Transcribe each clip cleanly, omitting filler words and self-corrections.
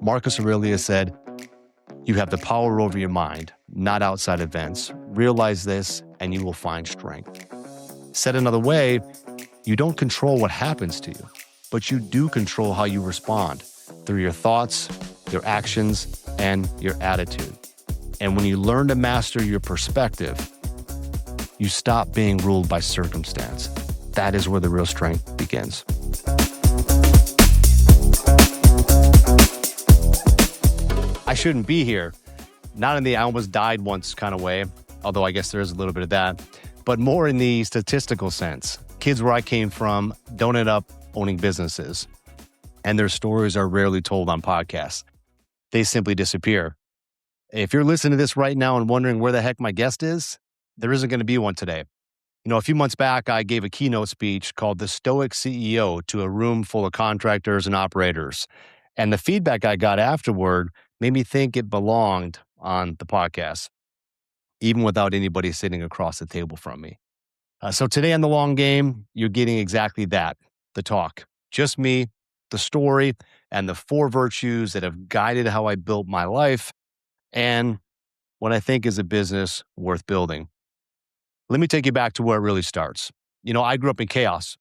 Marcus Aurelius said, "You have the power over your mind, not outside events. Realize this, and you will find strength." Said another way, you don't control what happens to you, but you do control how you respond through your thoughts, your actions, and your attitude. And when you learn to master your perspective, you stop being ruled by circumstance. That is where the real strength begins. I shouldn't be here. Not in the I almost died once kind of way, although I guess there is a little bit of that, but more in the statistical sense. Kids where I came from don't end up owning businesses, and their stories are rarely told on podcasts. They simply disappear. If you're listening to this right now and wondering where the heck my guest is, there isn't going to be one today. A few months back, I gave a keynote speech called The Stoic CEO to a room full of contractors and operators. And the feedback I got afterward made me think it belonged on the podcast, even without anybody sitting across the table from me. So today on The Long Game, you're getting exactly that, the talk. Just me, the story, and the 4 virtues that have guided how I built my life and what I think is a business worth building. Let me take you back to where it really starts. I grew up in chaos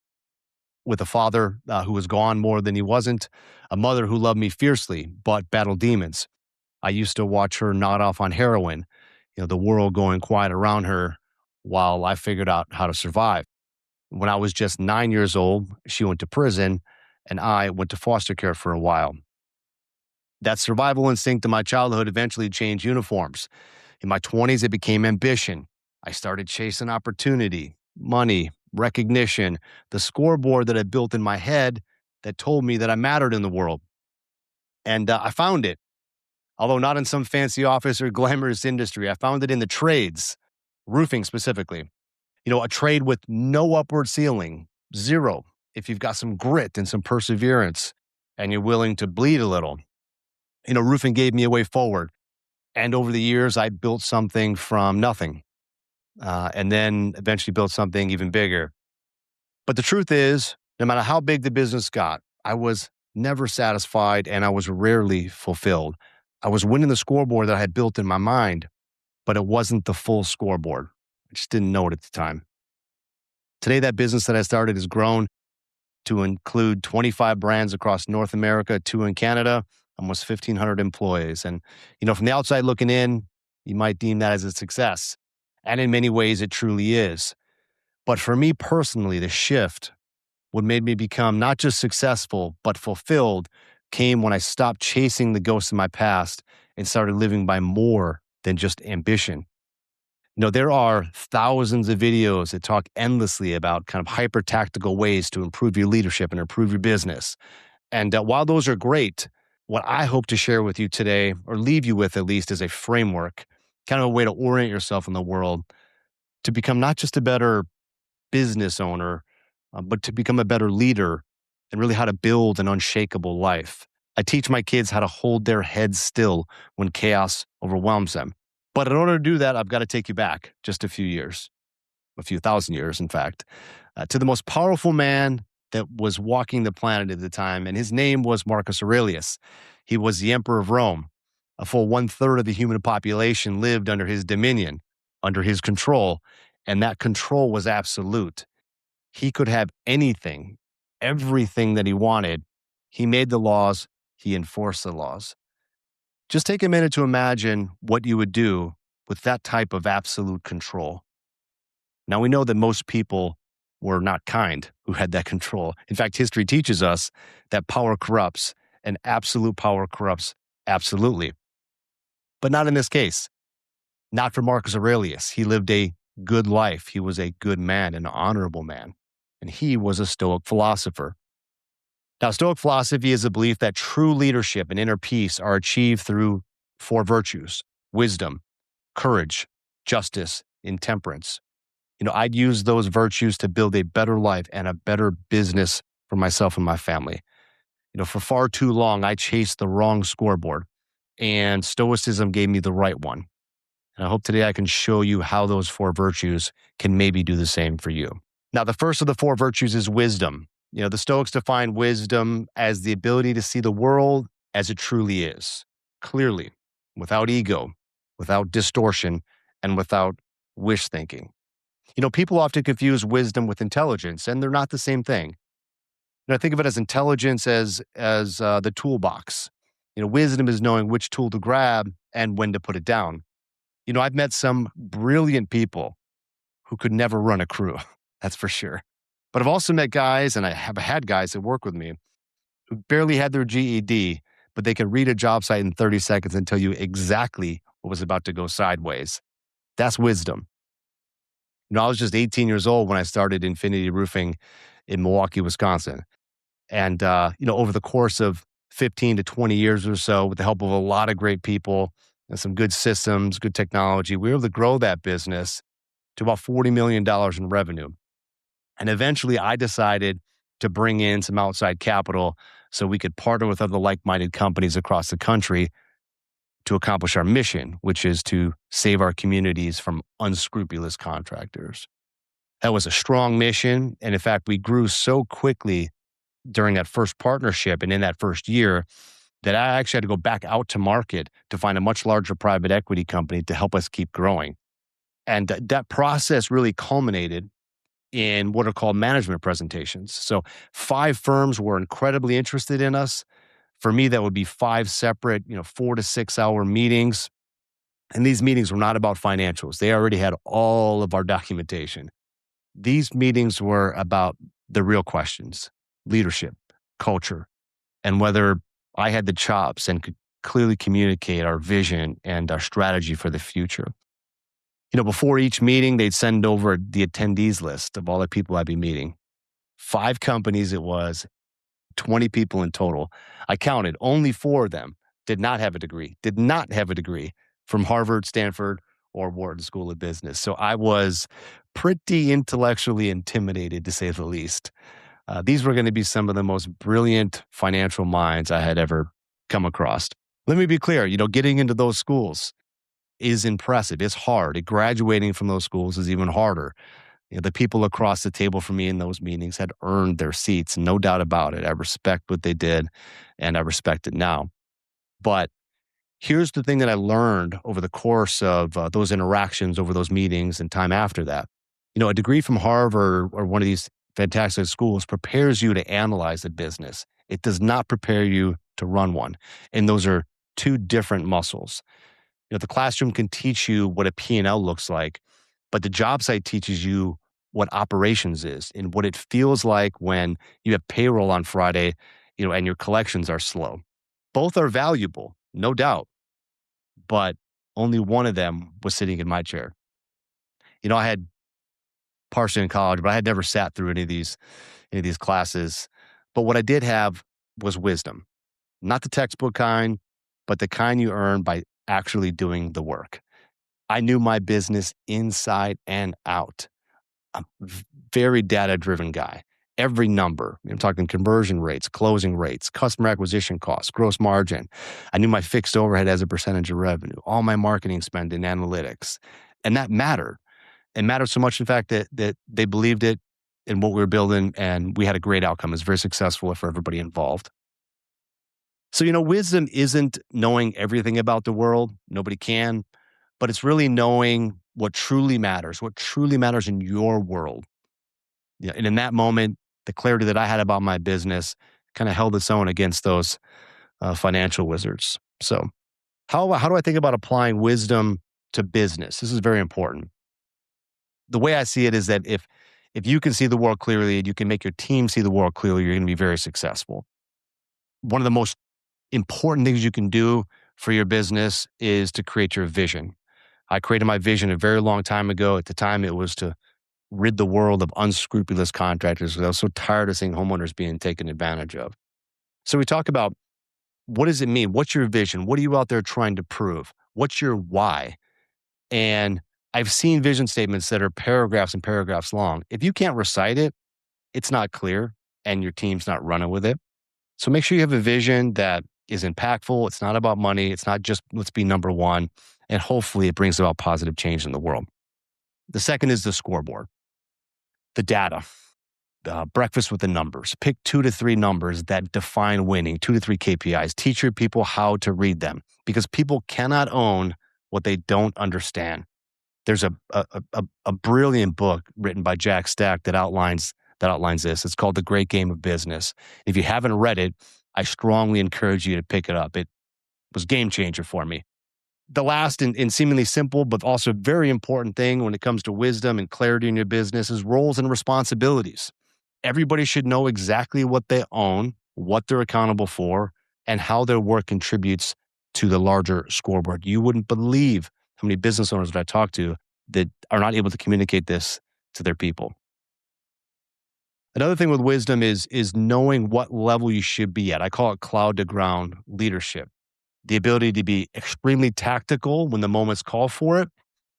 with a father who was gone more than he wasn't, a mother who loved me fiercely but battled demons. I used to watch her nod off on heroin, the world going quiet around her while I figured out how to survive. When I was just 9 years old, she went to prison and I went to foster care for a while. That survival instinct in my childhood eventually changed uniforms. In my 20s, it became ambition. I started chasing opportunity, money, recognition, the scoreboard that I built in my head that told me that I mattered in the world. And I found it, although not in some fancy office or glamorous industry. I found it in the trades, roofing specifically. A trade with no upward ceiling, zero, if you've got some grit and some perseverance and you're willing to bleed a little. Roofing gave me a way forward. And over the years, I built something from nothing. And then eventually built something even bigger. But the truth is, no matter how big the business got, I was never satisfied and I was rarely fulfilled. I was winning the scoreboard that I had built in my mind, but it wasn't the full scoreboard. I just didn't know it at the time. Today, that business that I started has grown to include 25 brands across North America, 2 in Canada, almost 1,500 employees. And, from the outside looking in, you might deem that as a success. And in many ways, it truly is. But for me personally, the shift, what made me become not just successful, but fulfilled, came when I stopped chasing the ghosts of my past and started living by more than just ambition. There are thousands of videos that talk endlessly about kind of hyper-tactical ways to improve your leadership and improve your business. And while those are great, what I hope to share with you today, or leave you with at least, is a framework, kind of a way to orient yourself in the world to become not just a better business owner, but to become a better leader and really how to build an unshakable life. I teach my kids how to hold their heads still when chaos overwhelms them. But in order to do that, I've got to take you back just a few years, a few thousand years, in fact, to the most powerful man that was walking the planet at the time. And his name was Marcus Aurelius. He was the emperor of Rome. A full 1/3 of the human population lived under his dominion, under his control, and that control was absolute. He could have anything, everything that he wanted. He made the laws, he enforced the laws. Just take a minute to imagine what you would do with that type of absolute control. Now, we know that most people were not kind who had that control. In fact, history teaches us that power corrupts, and absolute power corrupts absolutely. But not in this case. Not for Marcus Aurelius. He lived a good life. He was a good man, an honorable man. And he was a Stoic philosopher. Now, Stoic philosophy is a belief that true leadership and inner peace are achieved through 4 virtues: wisdom, courage, justice, and temperance. I'd use those virtues to build a better life and a better business for myself and my family. For far too long, I chased the wrong scoreboard, and Stoicism gave me the right one. And I hope today I can show you how those 4 virtues can maybe do the same for you. Now, the first of the 4 virtues is wisdom. The Stoics define wisdom as the ability to see the world as it truly is, clearly, without ego, without distortion, and without wish thinking. People often confuse wisdom with intelligence, and they're not the same thing. I think of it as intelligence as the toolbox. Wisdom is knowing which tool to grab and when to put it down. I've met some brilliant people who could never run a crew. That's for sure. But I've also met guys, and I have had guys that work with me who barely had their GED, but they could read a job site in 30 seconds and tell you exactly what was about to go sideways. That's wisdom. I was just 18 years old when I started Infinity Roofing in Milwaukee, Wisconsin. And, over the course of 15 to 20 years or so, with the help of a lot of great people and some good systems, good technology, we were able to grow that business to about $40 million in revenue. And eventually I decided to bring in some outside capital so we could partner with other like-minded companies across the country to accomplish our mission, which is to save our communities from unscrupulous contractors. That was a strong mission. And in fact, we grew so quickly during that first partnership and in that first year that I actually had to go back out to market to find a much larger private equity company to help us keep growing. And that process really culminated in what are called management presentations. So 5 firms were incredibly interested in us. For me, that would be 5 separate, 4 to 6 hour meetings. And these meetings were not about financials. They already had all of our documentation. These meetings were about the real questions: leadership, culture, and whether I had the chops and could clearly communicate our vision and our strategy for the future. Before each meeting, they'd send over the attendees list of all the people I'd be meeting. 5 companies it was, 20 people in total. I counted, only 4 of them did not have a degree from Harvard, Stanford, or Wharton School of Business. So I was pretty intellectually intimidated, to say the least. These were going to be some of the most brilliant financial minds I had ever come across. Let me be clear, getting into those schools is impressive. It's hard. Graduating from those schools is even harder. The people across the table from me in those meetings had earned their seats, no doubt about it. I respect what they did, and I respect it now. But here's the thing that I learned over the course of those interactions, over those meetings and time after that. A degree from Harvard or one of these fantastic schools prepares you to analyze a business. It does not prepare you to run one. And those are 2 different muscles. The classroom can teach you what a P&L looks like, but the job site teaches you what operations is and what it feels like when you have payroll on Friday, and your collections are slow. Both are valuable, no doubt, but only one of them was sitting in my chair. I had partially in college, but I had never sat through any of these classes. But what I did have was wisdom, not the textbook kind, but the kind you earn by actually doing the work. I knew my business inside and out. I'm a very data-driven guy. Every number, I'm talking conversion rates, closing rates, customer acquisition costs, gross margin. I knew my fixed overhead as a percentage of revenue, all my marketing spend in analytics. And that mattered. It mattered so much, in fact, that they believed it in what we were building, and we had a great outcome. It was very successful for everybody involved. So, wisdom isn't knowing everything about the world. Nobody can. But it's really knowing what truly matters in your world. And in that moment, the clarity that I had about my business kind of held its own against those financial wizards. So how do I think about applying wisdom to business? This is very important. The way I see it is that if you can see the world clearly and you can make your team see the world clearly, you're going to be very successful. One of the most important things you can do for your business is to create your vision. I created my vision a very long time ago. At the time, it was to rid the world of unscrupulous contractors, because I was so tired of seeing homeowners being taken advantage of. So we talk about, what does it mean? What's your vision? What are you out there trying to prove? What's your why? And I've seen vision statements that are paragraphs and paragraphs long. If you can't recite it, it's not clear and your team's not running with it. So make sure you have a vision that is impactful. It's not about money. It's not just let's be number one. And hopefully it brings about positive change in the world. The second is the scoreboard, the data. breakfast with the numbers. Pick 2 to 3 numbers that define winning, 2 to 3 KPIs. Teach your people how to read them because people cannot own what they don't understand. There's a brilliant book written by Jack Stack that outlines this. It's called The Great Game of Business. If you haven't read it, I strongly encourage you to pick it up. It was game changer for me. The last and seemingly simple, but also very important thing when it comes to wisdom and clarity in your business is roles and responsibilities. Everybody should know exactly what they own, what they're accountable for, and how their work contributes to the larger scoreboard. You wouldn't believe how many business owners that I talk to that are not able to communicate this to their people. Another thing with wisdom is knowing what level you should be at. I call it cloud to ground leadership. The ability to be extremely tactical when the moments call for it,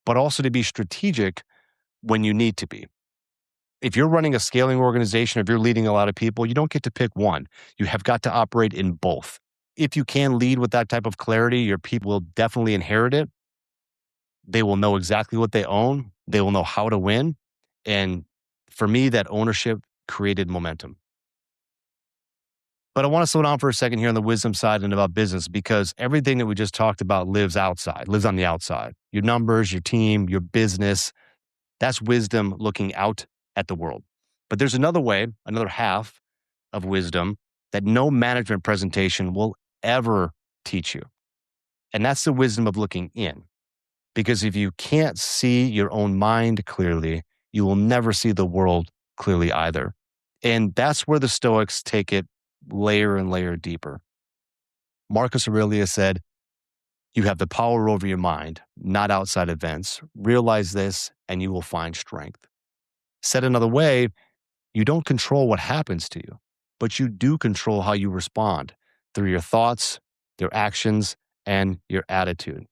but also to be strategic when you need to be. If you're running a scaling organization, if you're leading a lot of people, you don't get to pick one. You have got to operate in both. If you can lead with that type of clarity, your people will definitely inherit it. They will know exactly what they own. They will know how to win. And for me, that ownership created momentum. But I want to slow down for a second here on the wisdom side and about business because everything that we just talked about lives on the outside. Your numbers, your team, your business, that's wisdom looking out at the world. But there's another way, another half of wisdom that no management presentation will ever teach you. And that's the wisdom of looking in. Because if you can't see your own mind clearly, you will never see the world clearly either. And that's where the Stoics take it layer and layer deeper. Marcus Aurelius said, "You have the power over your mind, not outside events. Realize this and you will find strength." Said another way, you don't control what happens to you, but you do control how you respond through your thoughts, your actions, and your attitude.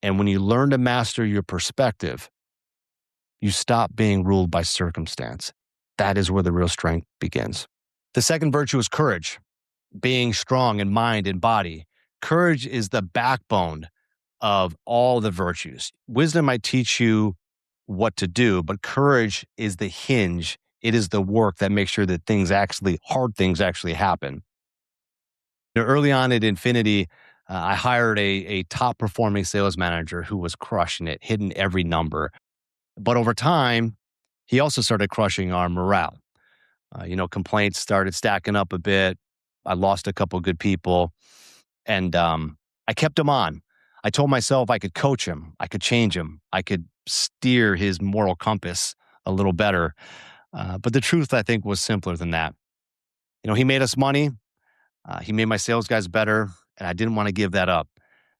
And when you learn to master your perspective, you stop being ruled by circumstance. That is where the real strength begins. The second virtue is courage, being strong in mind and body. Courage is the backbone of all the virtues. Wisdom might teach you what to do, but courage is the hinge. It is the work that makes sure that hard things actually happen. Early on at Infinity, I hired a top performing sales manager who was crushing it, hitting every number. But over time, he also started crushing our morale. Complaints started stacking up a bit. I lost a couple of good people and I kept him on. I told myself I could coach him. I could change him. I could steer his moral compass a little better. But the truth, I think, was simpler than that. He made us money. He made my sales guys better, and I didn't want to give that up.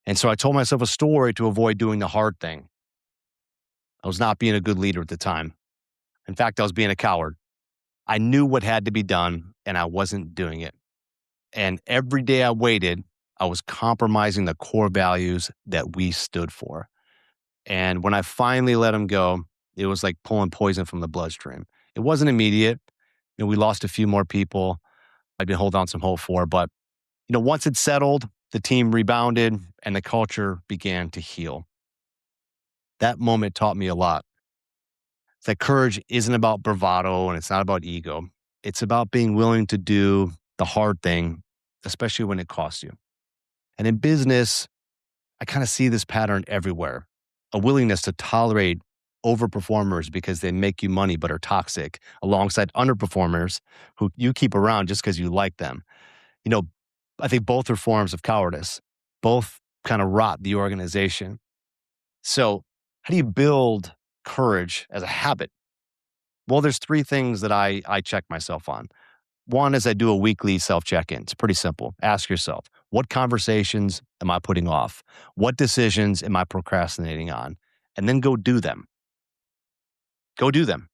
And so I told myself a story to avoid doing the hard thing. I was not being a good leader at the time. In fact, I was being a coward. I knew what had to be done, and I wasn't doing it. And every day I waited, I was compromising the core values that we stood for. And when I finally let him go, it was like pulling poison from the bloodstream. It wasn't immediate. We lost a few more people I'd been holding on some hope for. But, once it settled, the team rebounded and the culture began to heal. That moment taught me a lot. That courage isn't about bravado and it's not about ego. It's about being willing to do the hard thing, especially when it costs you. And in business, I kind of see this pattern everywhere. A willingness to tolerate overperformers because they make you money but are toxic, alongside underperformers who you keep around just because you like them. I think both are forms of cowardice. Both kind of rot the organization. So how do you build courage as a habit? Well, there's 3 things that I check myself on. One is I do a weekly self-check-in. It's pretty simple. Ask yourself, what conversations am I putting off? What decisions am I procrastinating on? And then go do them. Go do them.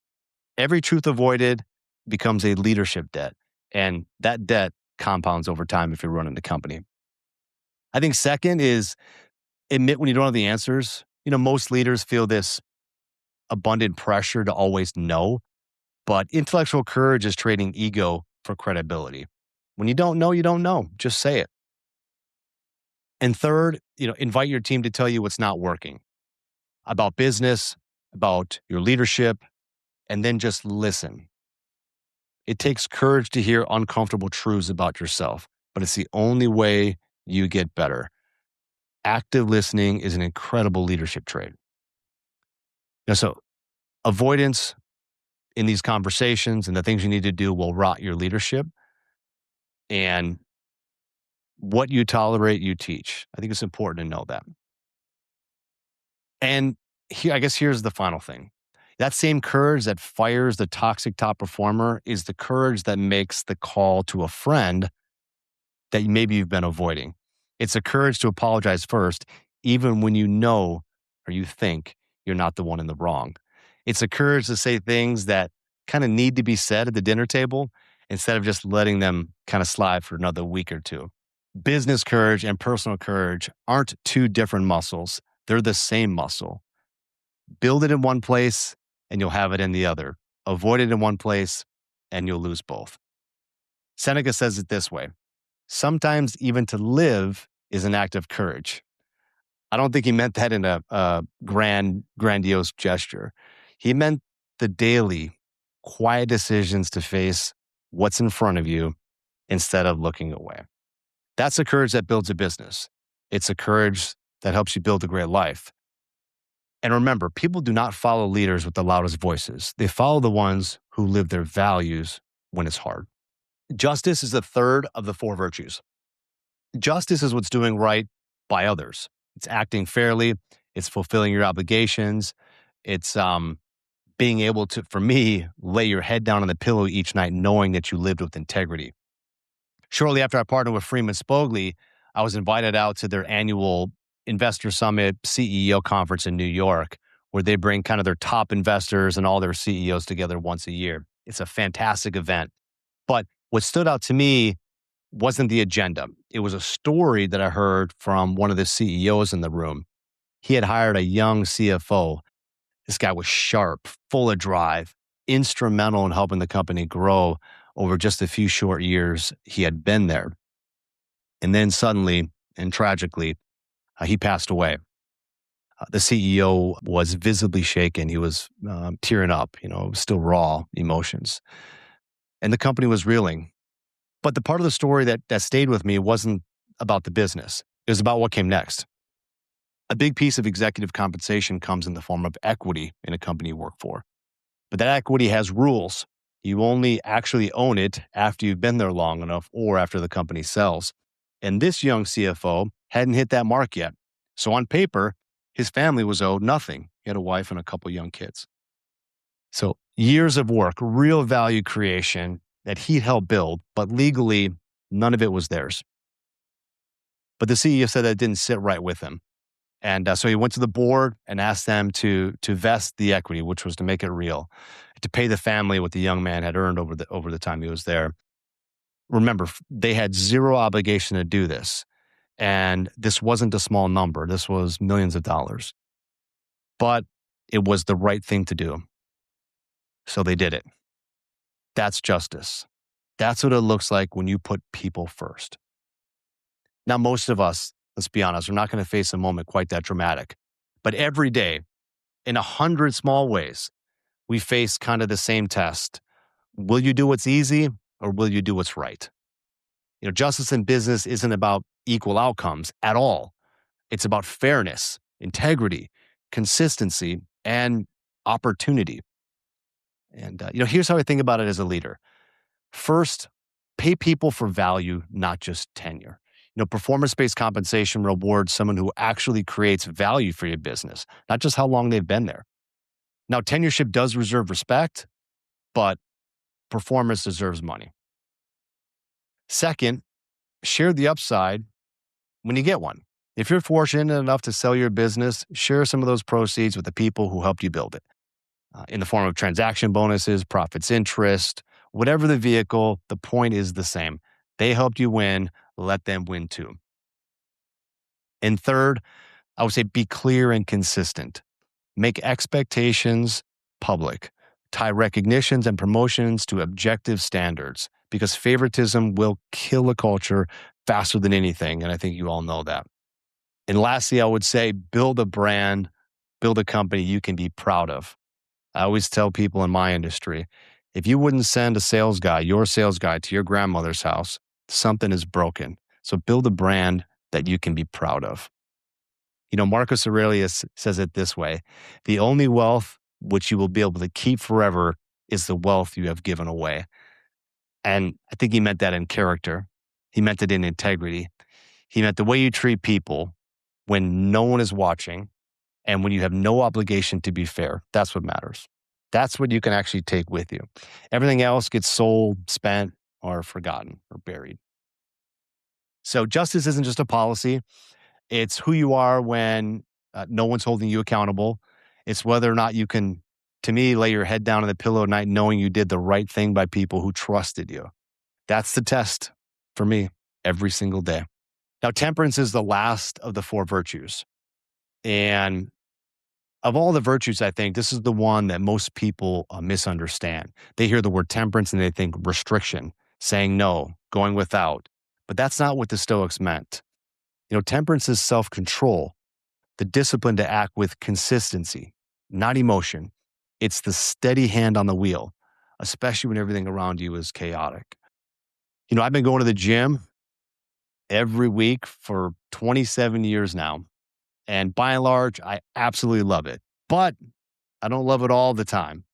Every truth avoided becomes a leadership debt. And that debt compounds over time if you're running the company. I think second is admit when you don't have the answers. Most leaders feel this abundant pressure to always know, but intellectual courage is trading ego for credibility. When you don't know, you don't know. Just say it. And third, invite your team to tell you what's not working about business, about your leadership, and then just listen. It takes courage to hear uncomfortable truths about yourself, but it's the only way you get better. Active listening is an incredible leadership trait. So avoidance in these conversations and the things you need to do will rot your leadership. And what you tolerate, you teach. I think it's important to know that. And here, I guess here's the final thing. That same courage that fires the toxic top performer is the courage that makes the call to a friend that maybe you've been avoiding. It's a courage to apologize first, even when you know or you think you're not the one in the wrong. It's a courage to say things that kind of need to be said at the dinner table instead of just letting them kind of slide for another week or two. Business courage and personal courage aren't two different muscles. They're the same muscle. Build it in one place and you'll have it in the other. Avoid it in one place and you'll lose both. Seneca says it this way: sometimes even to live is an act of courage. I don't think he meant that in a grandiose gesture. He meant the daily, quiet decisions to face what's in front of you instead of looking away. That's a courage that builds a business. It's a courage that helps you build a great life. And remember, people do not follow leaders with the loudest voices. They follow the ones who live their values when it's hard. Justice is the third of the four virtues. Justice is what's doing right by others. It's acting fairly. It's fulfilling your obligations. It's being able to, for me, lay your head down on the pillow each night knowing that you lived with integrity. Shortly after I partnered with Freeman Spogli, I was invited out to their annual Investor Summit CEO conference in New York, where they bring kind of their top investors and all their CEOs together once a year. It's a fantastic event. But what stood out to me wasn't the agenda. It was a story that I heard from one of the CEOs in the room. He had hired a young CFO. This guy was sharp, full of drive, instrumental in helping the company grow over just a few short years he had been there. And then suddenly and tragically, he passed away. The CEO was visibly shaken. He was tearing up, still raw emotions. And the company was reeling. But the part of the story that stayed with me wasn't about the business. It was about what came next. A big piece of executive compensation comes in the form of equity in a company you work for. But that equity has rules. You only actually own it after you've been there long enough or after the company sells. And this young CFO hadn't hit that mark yet. So on paper, his family was owed nothing. He had a wife and a couple young kids. So years of work, real value creation that he'd helped build, but legally, none of it was theirs. But the CEO said that didn't sit right with him. And so he went to the board and asked them to vest the equity, which was to make it real, to pay the family what the young man had earned over the time he was there. Remember, they had zero obligation to do this. And this wasn't a small number. This was millions of dollars. But it was the right thing to do. So they did it. That's justice. That's what it looks like when you put people first. Now, most of us, let's be honest, we're not going to face a moment quite that dramatic. But every day, in 100 small ways, we face kind of the same test. Will you do what's easy or will you do what's right? Justice in business isn't about equal outcomes at all. It's about fairness, integrity, consistency, and opportunity. And, here's how I think about it as a leader. First, pay people for value, not just tenure. Performance-based compensation rewards someone who actually creates value for your business, not just how long they've been there. Now, tenureship does reserve respect, but performance deserves money. Second, share the upside when you get one. If you're fortunate enough to sell your business, share some of those proceeds with the people who helped you build it. In the form of transaction bonuses, profits interest, whatever the vehicle, the point is the same. They helped you win, let them win too. And third, I would say be clear and consistent. Make expectations public. Tie recognitions and promotions to objective standards because favoritism will kill a culture faster than anything. And I think you all know that. And lastly, I would say build a brand, build a company you can be proud of. I always tell people in my industry, If you wouldn't send your sales guy to your grandmother's house, something is broken. So build a brand that you can be proud of. Marcus Aurelius says it this way: the only wealth which you will be able to keep forever is the wealth you have given away. And I think he meant that in character. He meant it in integrity. He meant the way you treat people when no one is watching and when you have no obligation to be fair. That's what matters. That's what you can actually take with you. Everything else gets sold, spent, or forgotten or buried. So justice isn't just a policy. It's who you are when no one's holding you accountable. It's whether or not you can, to me, lay your head down on the pillow at night knowing you did the right thing by people who trusted you. That's the test for me every single day. Now, temperance is the last of the 4 virtues. And of all the virtues, I think this is the one that most people misunderstand. They hear the word temperance and they think restriction, saying no, going without. But that's not what the Stoics meant. Temperance is self-control, the discipline to act with consistency, not emotion. It's the steady hand on the wheel, especially when everything around you is chaotic. I've been going to the gym every week for 27 years now. And by and large, I absolutely love it. But I don't love it all the time.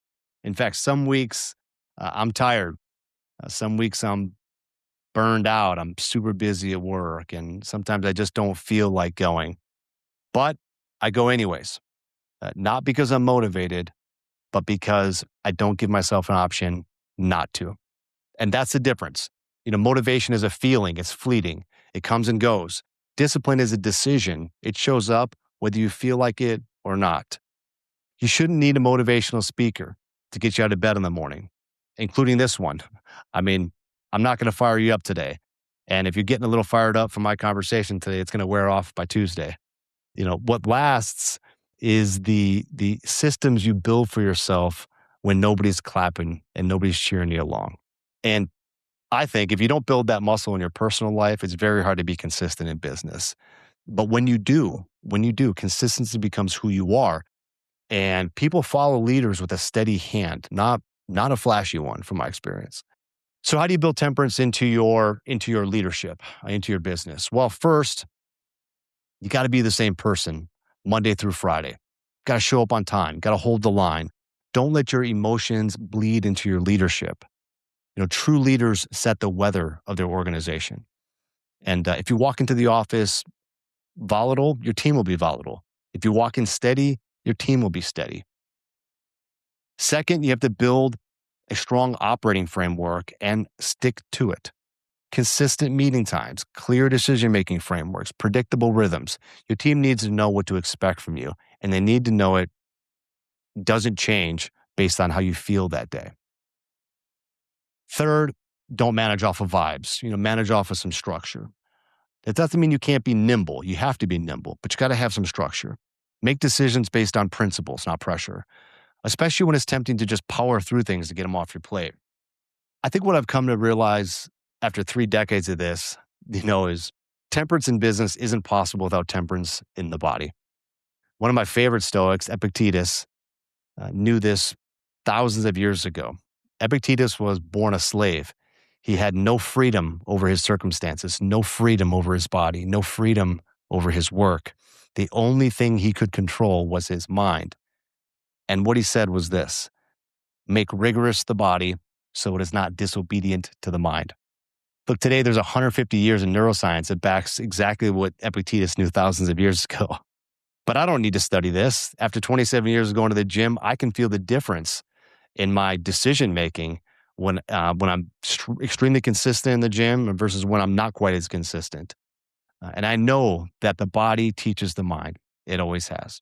In fact, some weeks I'm tired. Some weeks I'm burned out. I'm super busy at work. And sometimes I just don't feel like going. But I go anyways. Not because I'm motivated, but because I don't give myself an option not to. And that's the difference. Motivation is a feeling. It's fleeting. It comes and goes. Discipline is a decision. It shows up whether you feel like it or not. You shouldn't need a motivational speaker to get you out of bed in the morning, including this one. I mean, I'm not going to fire you up today. And if you're getting a little fired up from my conversation today, it's going to wear off by Tuesday. What lasts is the systems you build for yourself when nobody's clapping and nobody's cheering you along. And I think if you don't build that muscle in your personal life, it's very hard to be consistent in business. But when you do, consistency becomes who you are. And people follow leaders with a steady hand, not a flashy one from my experience. So how do you build temperance into your leadership, into your business? Well, first, you got to be the same person Monday through Friday. Got to show up on time, got to hold the line. Don't let your emotions bleed into your leadership. True leaders set the weather of their organization. And if you walk into the office volatile, your team will be volatile. If you walk in steady, your team will be steady. Second, you have to build a strong operating framework and stick to it. Consistent meeting times, clear decision-making frameworks, predictable rhythms. Your team needs to know what to expect from you, and they need to know it doesn't change based on how you feel that day. Third, don't manage off of vibes. Manage off of some structure. That doesn't mean you can't be nimble. You have to be nimble, but you got to have some structure. Make decisions based on principles, not pressure, especially when it's tempting to just power through things to get them off your plate. I think what I've come to realize after 3 decades of this, is temperance in business isn't possible without temperance in the body. One of my favorite Stoics, Epictetus, knew this thousands of years ago. Epictetus was born a slave. He had no freedom over his circumstances, no freedom over his body, no freedom over his work. The only thing he could control was his mind. And what he said was this: make rigorous the body so it is not disobedient to the mind. Look, today there's 150 years in neuroscience that backs exactly what Epictetus knew thousands of years ago. But I don't need to study this. After 27 years of going to the gym, I can feel the difference in my decision-making when I'm extremely consistent in the gym versus when I'm not quite as consistent. And I know that the body teaches the mind. It always has.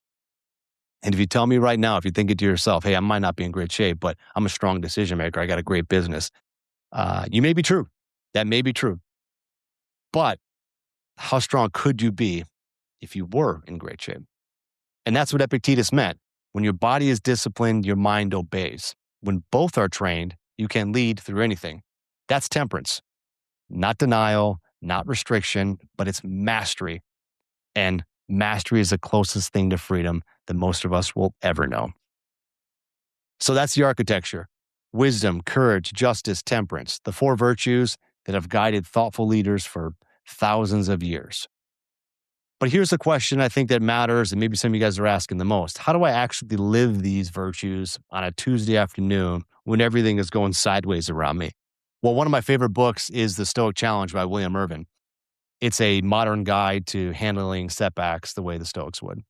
And if you tell me right now, if you're thinking to yourself, hey, I might not be in great shape, but I'm a strong decision maker, I got a great business, you may be true. That may be true. But how strong could you be if you were in great shape? And that's what Epictetus meant. When your body is disciplined, your mind obeys. When both are trained, you can lead through anything. That's temperance. Not denial, not restriction, but it's mastery. And mastery is the closest thing to freedom that most of us will ever know. So that's the architecture. wisdom, courage, justice, temperance, the four virtues that have guided thoughtful leaders for thousands of years. But here's the question I think that matters, and maybe some of you guys are asking the most. How do I actually live these virtues on a Tuesday afternoon when everything is going sideways around me? Well, one of my favorite books is The Stoic Challenge by William Irvin. It's a modern guide to handling setbacks the way the Stoics would,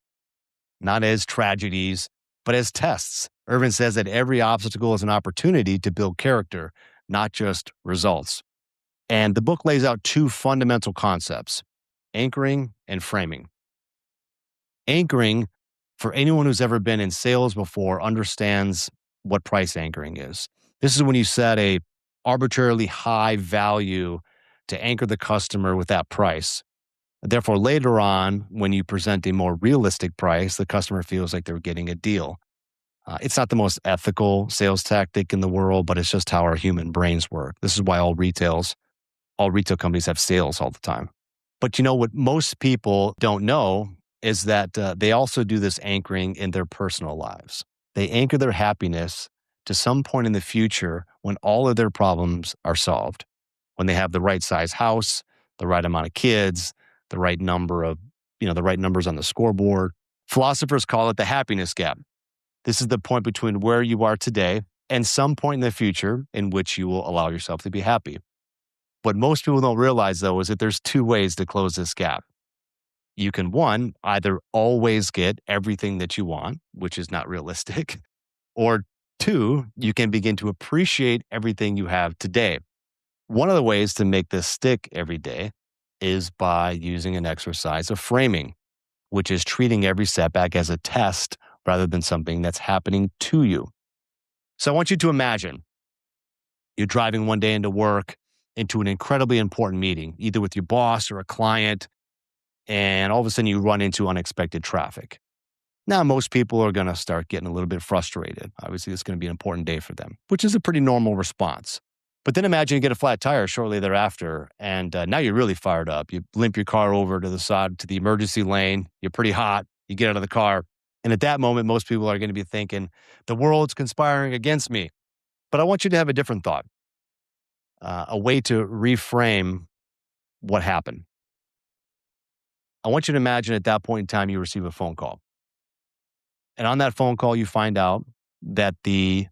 not as tragedies, but as tests. Irvin says that every obstacle is an opportunity to build character, not just results. And the book lays out two fundamental concepts: anchoring and framing. Anchoring, for anyone who's ever been in sales before, understands what price anchoring is. This is when you set a arbitrarily high value to anchor the customer with that price. Therefore, later on, when you present a more realistic price, the customer feels like they're getting a deal. It's not the most ethical sales tactic in the world, but it's just how our human brains work. This is why all retail companies have sales all the time. But you know what most people don't know is that they also do this anchoring in their personal lives. They anchor their happiness to some point in the future when all of their problems are solved, when they have the right size house, the right amount of kids, the right numbers on the scoreboard. Philosophers call it the happiness gap. This is the point between where you are today and some point in the future in which you will allow yourself to be happy. What most people don't realize, though, is that there's two ways to close this gap. You can, one, either always get everything that you want, which is not realistic, or two, you can begin to appreciate everything you have today. One of the ways to make this stick every day is by using an exercise of framing, which is treating every setback as a test rather than something that's happening to you. So I want you to imagine you're driving one day into work, into an incredibly important meeting, either with your boss or a client, and all of a sudden you run into unexpected traffic. Now, most people are going to start getting a little bit frustrated. Obviously, it's going to be an important day for them, which is a pretty normal response. But then imagine you get a flat tire shortly thereafter, and now you're really fired up. You limp your car over to the side, to the emergency lane. You're pretty hot. You get out of the car. And at that moment, most people are going to be thinking, the world's conspiring against me. But I want you to have a different thought, a way to reframe what happened. I want you to imagine at that point in time, you receive a phone call. And on that phone call, you find out that the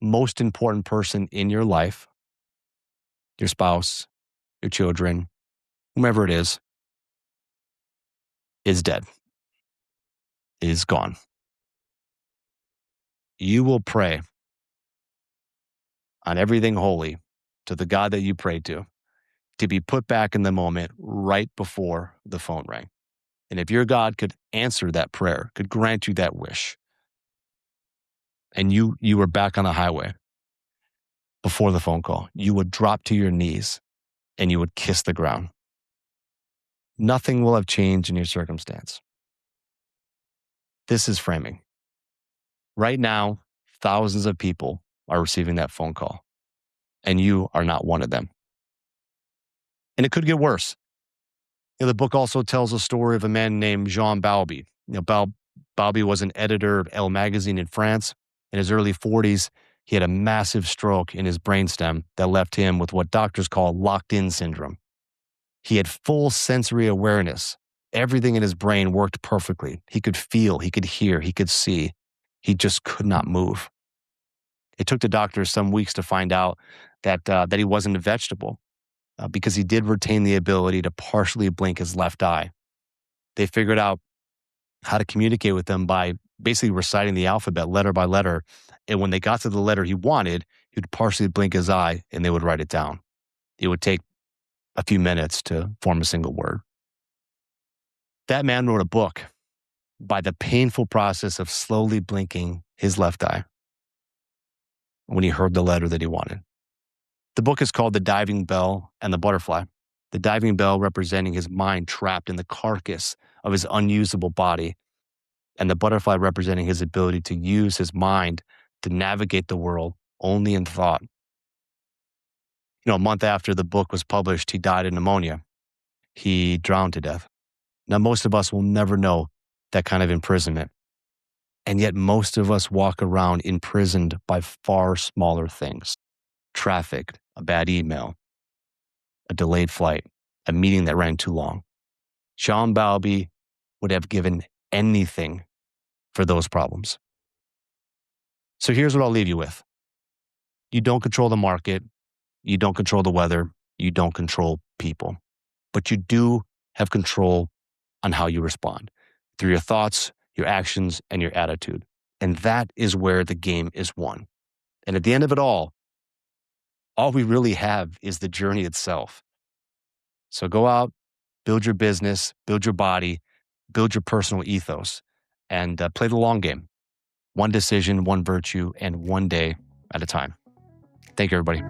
most important person in your life, your spouse, your children, whomever it is dead, is gone. You will pray on everything holy to the God that you prayed to be put back in the moment right before the phone rang. And if your God could answer that prayer, could grant you that wish, and you were back on the highway before the phone call, you would drop to your knees and you would kiss the ground. Nothing will have changed in your circumstance. This is framing. Right now, thousands of people are receiving that phone call, and you are not one of them. And it could get worse. The book also tells a story of a man named Jean Balbi. Balbi was an editor of Elle magazine in France. In his early 40s, he had a massive stroke in his brainstem that left him with what doctors call locked-in syndrome. He had full sensory awareness. Everything in his brain worked perfectly. He could feel, he could hear, he could see. He just could not move. It took the doctors some weeks to find out that he wasn't a vegetable because he did retain the ability to partially blink his left eye. They figured out how to communicate with him by basically reciting the alphabet letter by letter. And when they got to the letter he wanted, he would partially blink his eye and they would write it down. It would take a few minutes to form a single word. That man wrote a book by the painful process of slowly blinking his left eye when he heard the letter that he wanted. The book is called The Diving Bell and the Butterfly. The diving bell representing his mind trapped in the carcass of his unusable body, and the butterfly representing his ability to use his mind to navigate the world only in thought. A month after the book was published, he died of pneumonia. He drowned to death. Now, most of us will never know that kind of imprisonment. And yet most of us walk around imprisoned by far smaller things. Traffic, a bad email, a delayed flight, a meeting that ran too long. Sean Balby would have given anything for those problems. So here's what I'll leave you with. You don't control the market. You don't control the weather. You don't control people. But you do have control on how you respond through your thoughts, your actions, and your attitude. And that is where the game is won. And at the end of it all we really have is the journey itself. So go out, build your business, build your body, build your personal ethos, and play the long game. One decision, one virtue, and one day at a time. Thank you, everybody.